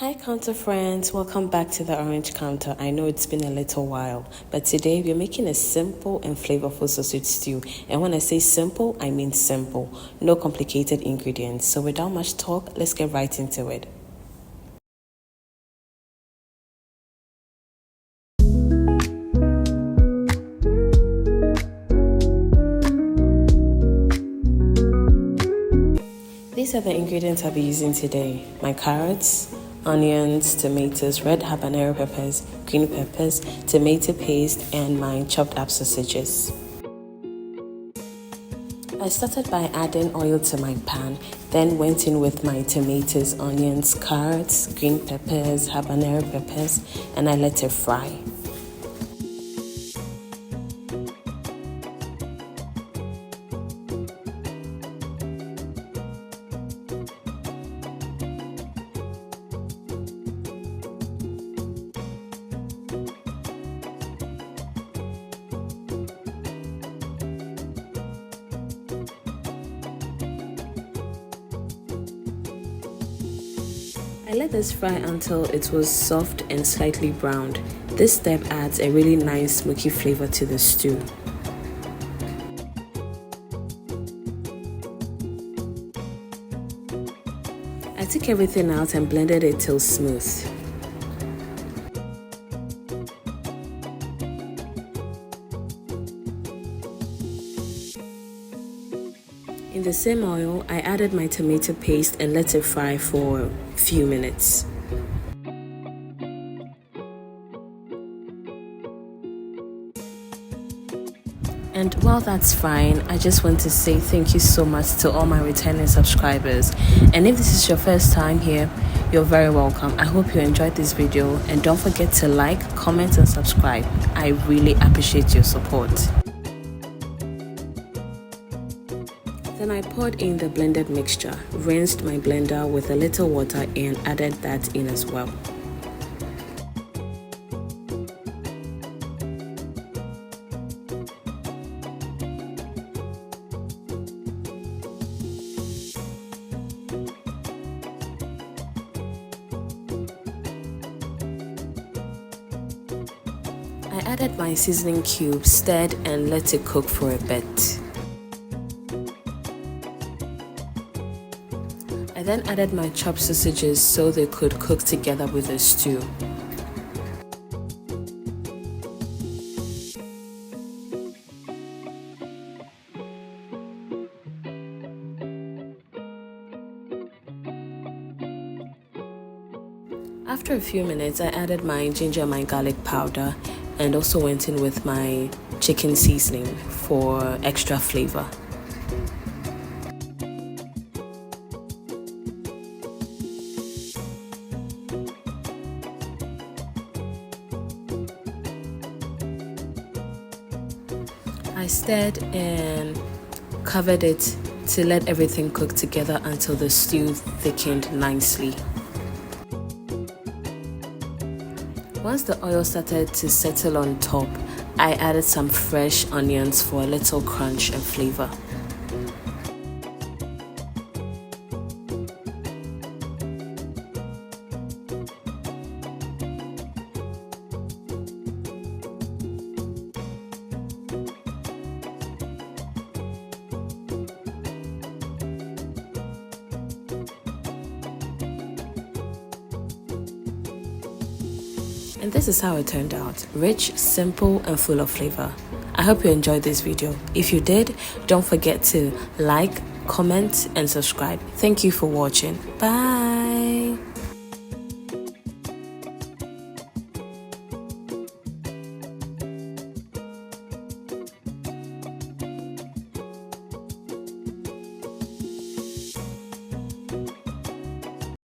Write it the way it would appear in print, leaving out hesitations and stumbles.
Hi counter friends, welcome back to the Orange Counter. I know it's been a little while, but today we're making a simple and flavorful sausage stew. And when I say simple, I mean simple. No complicated ingredients. So without much talk, let's get right into it. These are the ingredients I'll be using today. My carrots, onions, tomatoes, red habanero peppers, green peppers, tomato paste, and my chopped up sausages. I started by adding oil to my pan, then went in with my tomatoes, onions, carrots, green peppers, habanero peppers, and I let it fry. I let this fry until it was soft and slightly browned. This step adds a really nice smoky flavor to the stew. I took everything out and blended it till smooth. In the same oil, I added my tomato paste and let it fry for a few minutes. And while that's frying, I just want to say thank you so much to all my returning subscribers. And if this is your first time here, you're very welcome. I hope you enjoyed this video, and don't forget to like, comment, and subscribe. I really appreciate your support. Then I poured in the blended mixture, rinsed my blender with a little water, and added that in as well. I added my seasoning cubes, stirred, and let it cook for a bit. I then added my chopped sausages so they could cook together with the stew. After a few minutes, I added my ginger and my garlic powder and also went in with my chicken seasoning for extra flavor. I stirred and covered it to let everything cook together until the stew thickened nicely. Once the oil started to settle on top, I added some fresh onions for a little crunch and flavor. And this is how it turned out. Rich, simple, and full of flavor. I hope you enjoyed this video. If you did, don't forget to like, comment, and subscribe. Thank you for watching. Bye!